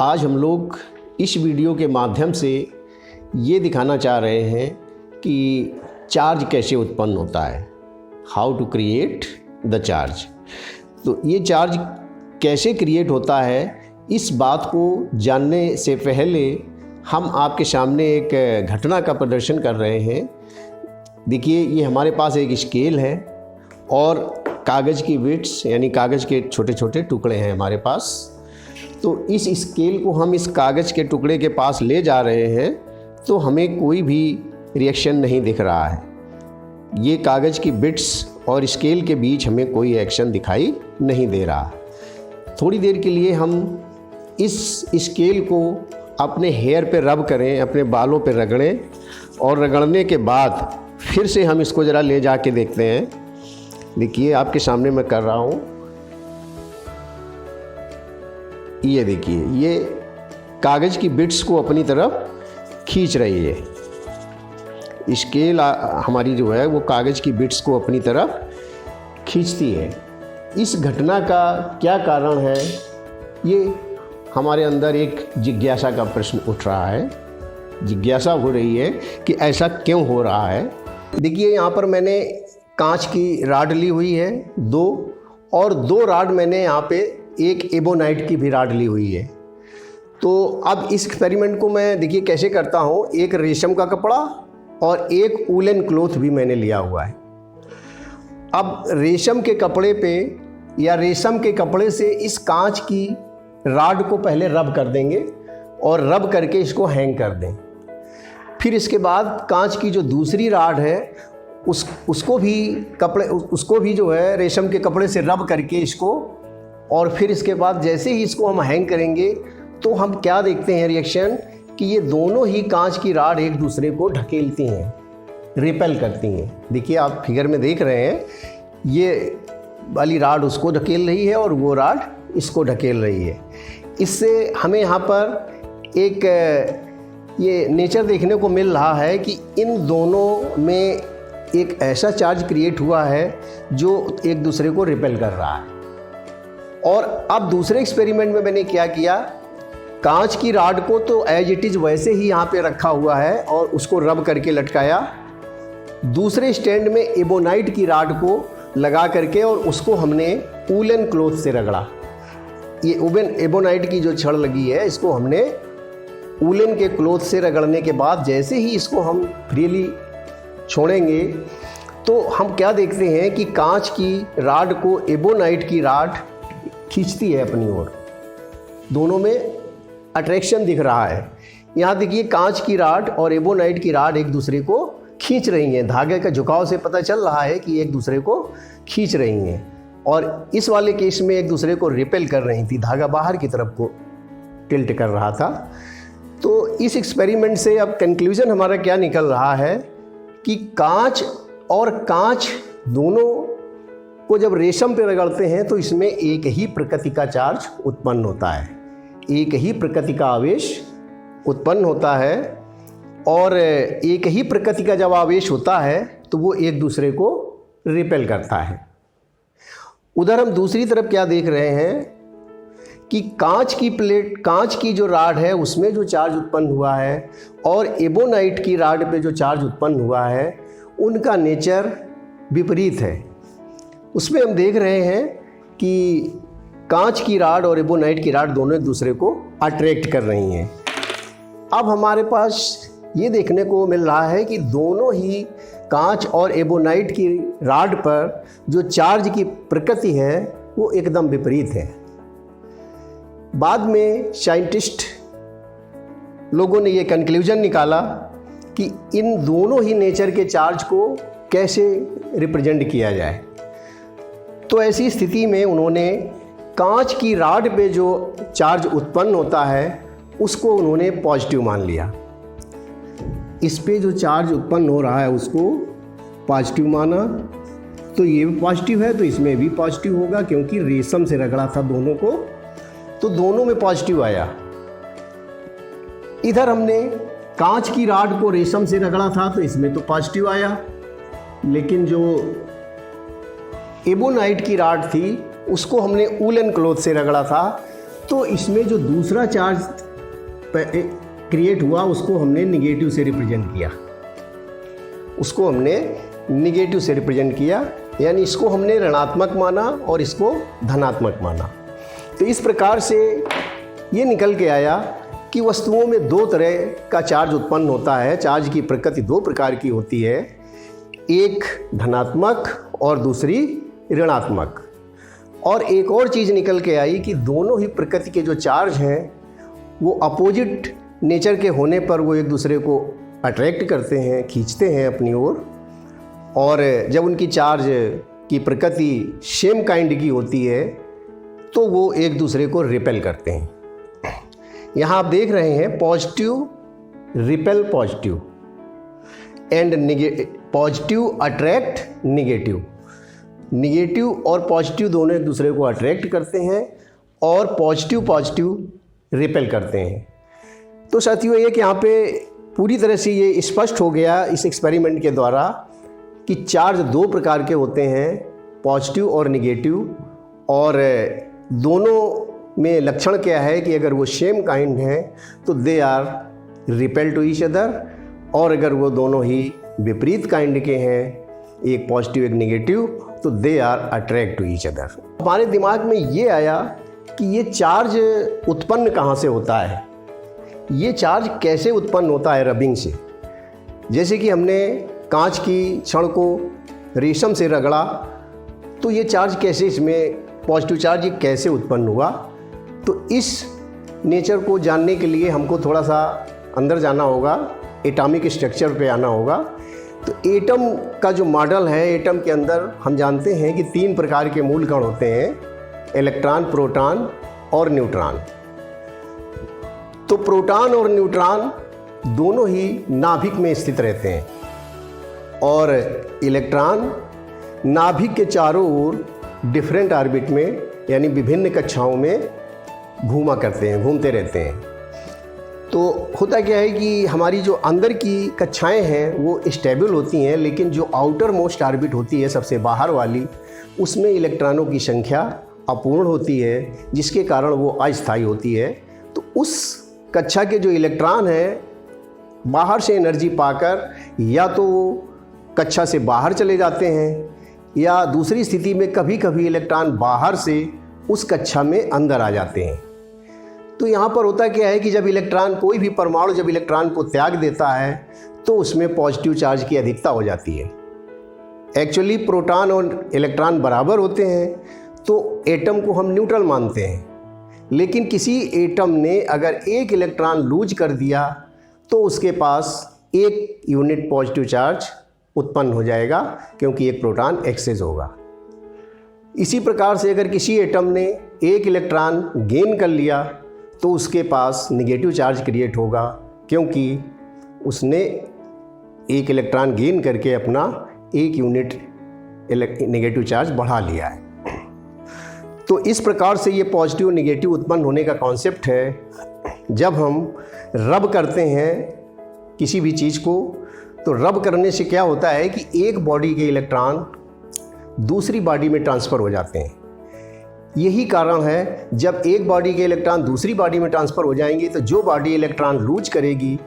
आज हम लोग इस वीडियो के माध्यम से ये दिखाना चाह रहे हैं कि चार्ज कैसे उत्पन्न होता है, how to create the charge. तो ये चार्ज कैसे क्रिएट होता है, इस बात को जानने से पहले हम आपके सामने एक घटना का प्रदर्शन कर रहे हैं। देखिए, ये हमारे पास एक स्केल है और कागज़ की बिट्स यानी कागज़ के छोटे छोटे टुकड़े हैं हमारे पास। तो इस स्केल को हम इस कागज़ के टुकड़े के पास ले जा रहे हैं तो हमें कोई भी रिएक्शन नहीं दिख रहा है। ये कागज़ की बिट्स और स्केल के बीच हमें कोई एक्शन दिखाई नहीं दे रहा। थोड़ी देर के लिए हम इस स्केल को अपने हेयर पे रब करें, अपने बालों पे रगड़ें और रगड़ने के बाद फिर से हम इसको ज़रा ले जा के देखते हैं। देखिए, आपके सामने मैं कर रहा हूँ। ये देखिए, ये कागज़ की बिट्स को अपनी तरफ खींच रही है। स्केल हमारी जो है वो कागज़ की बिट्स को अपनी तरफ खींचती है। इस घटना का क्या कारण है, ये हमारे अंदर एक जिज्ञासा का प्रश्न उठ रहा है। जिज्ञासा हो रही है कि ऐसा क्यों हो रहा है। देखिए, यहाँ पर मैंने कांच की राड ली हुई है दो, और दो राड मैंने यहाँ पे एक एबोनाइट की भी राड ली हुई है। तो अब इस एक्सपेरिमेंट को मैं देखिए कैसे करता हूँ। एक रेशम का कपड़ा और एक वूलन क्लॉथ भी मैंने लिया हुआ है। अब रेशम के कपड़े पे या रेशम के कपड़े से इस कांच की राड को पहले रब कर देंगे और रब करके इसको हैंग कर दें। फिर इसके बाद कांच की जो दूसरी राड है उसको भी जो है रेशम के कपड़े से रब करके इसको, और फिर इसके बाद जैसे ही इसको हम हैंग करेंगे तो हम क्या देखते हैं रिएक्शन, कि ये दोनों ही कांच की राड एक दूसरे को ढकेलती हैं, रिपेल करती हैं। देखिए, आप फिगर में देख रहे हैं, ये वाली राड उसको ढकेल रही है और वो राड इसको ढकेल रही है। इससे हमें यहाँ पर एक ये नेचर देखने को मिल रहा है कि इन दोनों में एक ऐसा चार्ज क्रिएट हुआ है जो एक दूसरे को रिपेल कर रहा है। और अब दूसरे एक्सपेरिमेंट में मैंने क्या किया, कांच की राड को तो एज इट इज़ वैसे ही यहाँ पे रखा हुआ है और उसको रब करके लटकाया। दूसरे स्टैंड में एबोनाइट की राड को लगा करके और उसको हमने वूलन क्लॉथ से रगड़ा। ये एबोनाइट की जो छड़ लगी है इसको हमने वूलन के क्लॉथ से रगड़ने के बाद जैसे ही इसको हम फ्रीली छोड़ेंगे तो हम क्या देखते हैं कि कांच की राड को एबोनाइट की राड खींचती है अपनी ओर। दोनों में अट्रैक्शन दिख रहा है। यहाँ देखिए, कांच की राड और एबोनाइट की राड एक दूसरे को खींच रही हैं। धागे का झुकाव से पता चल रहा है कि एक दूसरे को खींच रही हैं, और इस वाले केस में एक दूसरे को रिपेल कर रही थी। धागा बाहर की तरफ को टिल्ट कर रहा था। तो इस एक्सपेरिमेंट से अब कंक्लूजन हमारा क्या निकल रहा है कि कांच और कांच दोनों को जब रेशम पे रगड़ते हैं तो इसमें एक ही प्रकृति का चार्ज उत्पन्न होता है, एक ही प्रकृति का आवेश उत्पन्न होता है। और एक ही प्रकृति का जब आवेश होता है तो वो एक दूसरे को रिपेल करता है। उधर हम दूसरी तरफ क्या देख रहे हैं कि कांच की जो राड है उसमें जो चार्ज उत्पन्न हुआ है और एबोनाइट की राड पे जो चार्ज उत्पन्न हुआ है उनका नेचर विपरीत है। उसमें हम देख रहे हैं कि कांच की राड और एबोनाइट की राड दोनों एक दूसरे को अट्रैक्ट कर रही हैं। अब हमारे पास ये देखने को मिल रहा है कि दोनों ही कांच और एबोनाइट की राड पर जो चार्ज की प्रकृति है वो एकदम विपरीत है। बाद में साइंटिस्ट लोगों ने ये कंक्लूजन निकाला कि इन दोनों ही नेचर के चार्ज को कैसे रिप्रेजेंट किया जाए। तो ऐसी स्थिति में उन्होंने कांच की राड पे जो चार्ज उत्पन्न होता है उसको उन्होंने पॉजिटिव मान लिया। इस पे जो चार्ज उत्पन्न हो रहा है उसको पॉजिटिव माना, तो ये भी पॉजिटिव है तो इसमें भी पॉजिटिव होगा, क्योंकि रेशम से रगड़ा था दोनों को, तो दोनों में पॉजिटिव आया। इधर हमने कांच की राड को रेशम से रगड़ा था तो इसमें तो पॉजिटिव आया, लेकिन जो एबोनाइट की राड थी उसको हमने वूलन क्लॉथ से रगड़ा था तो इसमें जो दूसरा चार्ज क्रिएट हुआ उसको हमने निगेटिव से रिप्रेजेंट किया, यानी इसको हमने ऋणात्मक माना और इसको धनात्मक माना। तो इस प्रकार से ये निकल के आया कि वस्तुओं में दो तरह का चार्ज उत्पन्न होता है। चार्ज की प्रकृति दो प्रकार की होती है, एक धनात्मक और दूसरी ऋणात्मक। और एक और चीज़ निकल के आई कि दोनों ही प्रकृति के जो चार्ज हैं वो अपोजिट नेचर के होने पर वो एक दूसरे को अट्रैक्ट करते हैं, खींचते हैं अपनी ओर। और जब उनकी चार्ज की प्रकृति सेम काइंड की होती है तो वो एक दूसरे को रिपेल करते हैं। यहाँ आप देख रहे हैं positive repel positive and positive attract negative. Negative और पॉजिटिव दोनों एक दूसरे को अट्रैक्ट करते हैं और पॉजिटिव रिपेल करते हैं। तो साथियों एक यहाँ पे पूरी तरह से ये स्पष्ट हो गया इस एक्सपेरिमेंट के द्वारा कि चार्ज दो प्रकार के होते हैं, पॉजिटिव और निगेटिव। और दोनों में लक्षण क्या है कि अगर वो सेम काइंड है तो they are repel to each other, और अगर वो दोनों ही विपरीत काइंड के हैं, एक पॉजिटिव एक निगेटिव, तो they are attract to each other. हमारे दिमाग में ये आया कि ये चार्ज उत्पन्न कहाँ से होता है, ये चार्ज कैसे उत्पन्न होता है रबिंग से। जैसे कि हमने कांच की छड़ को रेशम से रगड़ा तो ये चार्ज कैसे, इसमें पॉजिटिव चार्ज ये कैसे उत्पन्न हुआ। तो इस नेचर को जानने के लिए हमको थोड़ा सा अंदर जाना होगा, एटॉमिक स्ट्रक्चर पे आना होगा। तो एटम का जो मॉडल है, एटम के अंदर हम जानते हैं कि 3 प्रकार के मूल कण होते हैं, इलेक्ट्रॉन, प्रोटॉन और न्यूट्रॉन। तो प्रोटॉन और न्यूट्रॉन दोनों ही नाभिक में स्थित रहते हैं और इलेक्ट्रॉन नाभिक के चारों ओर डिफरेंट ऑर्बिट में यानी विभिन्न कक्षाओं में घूमते रहते हैं। तो होता क्या है कि हमारी जो अंदर की कक्षाएं हैं वो स्टेबल होती हैं, लेकिन जो आउटर मोस्ट ऑर्बिट होती है सबसे बाहर वाली, उसमें इलेक्ट्रॉनों की संख्या अपूर्ण होती है, जिसके कारण वो अस्थायी होती है। तो उस कक्षा के जो इलेक्ट्रॉन हैं बाहर से एनर्जी पाकर या तो वो कक्षा से बाहर चले जाते हैं, या दूसरी स्थिति में कभी कभी इलेक्ट्रॉन बाहर से उस कक्षा में अंदर आ जाते हैं। तो यहाँ पर होता क्या है कि जब इलेक्ट्रॉन, कोई भी परमाणु जब इलेक्ट्रॉन को त्याग देता है तो उसमें पॉजिटिव चार्ज की अधिकता हो जाती है। एक्चुअली प्रोटॉन और इलेक्ट्रॉन बराबर होते हैं तो एटम को हम न्यूट्रल मानते हैं, लेकिन किसी एटम ने अगर एक इलेक्ट्रॉन लूज कर दिया तो उसके पास 1 यूनिट पॉजिटिव चार्ज उत्पन्न हो जाएगा, क्योंकि एक प्रोटॉन एक्सेस होगा। इसी प्रकार से अगर किसी एटम ने एक इलेक्ट्रॉन गेन कर लिया तो उसके पास नेगेटिव चार्ज क्रिएट होगा, क्योंकि उसने एक इलेक्ट्रॉन गेन करके अपना 1 यूनिट नेगेटिव चार्ज बढ़ा लिया है। तो इस प्रकार से ये पॉजिटिव नेगेटिव उत्पन्न होने का कॉन्सेप्ट है। जब हम रब करते हैं किसी भी चीज़ को, तो रब करने से क्या होता है कि एक बॉडी के इलेक्ट्रॉन दूसरी बॉडी में ट्रांसफ़र हो जाते हैं। यही कारण है जब एक बॉडी के इलेक्ट्रॉन दूसरी बॉडी में ट्रांसफ़र हो जाएंगे तो जो बॉडी इलेक्ट्रॉन लूज करेगी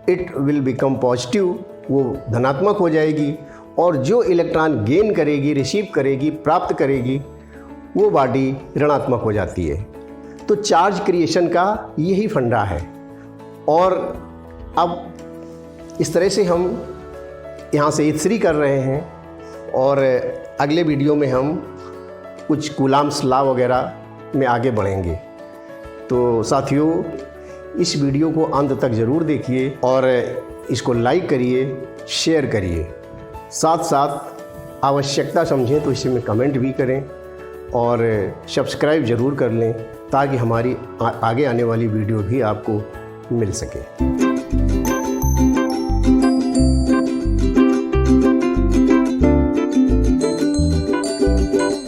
इट विल बिकम पॉजिटिव, वो धनात्मक हो जाएगी, और जो इलेक्ट्रॉन गेन करेगी, रिसीव करेगी, प्राप्त करेगी, वो बॉडी ऋणात्मक हो जाती है। तो चार्ज क्रिएशन का यही फंडा है। और अब इस तरह से हम यहाँ से E3 कर रहे हैं, और अगले वीडियो में हम कुछ कूलाम्स लॉ वगैरह में आगे बढ़ेंगे। तो साथियों इस वीडियो को अंत तक ज़रूर देखिए और इसको लाइक करिए, शेयर करिए, साथ साथ आवश्यकता समझें तो इसे में कमेंट भी करें और सब्सक्राइब ज़रूर कर लें, ताकि हमारी आगे आने वाली वीडियो भी आपको मिल सके।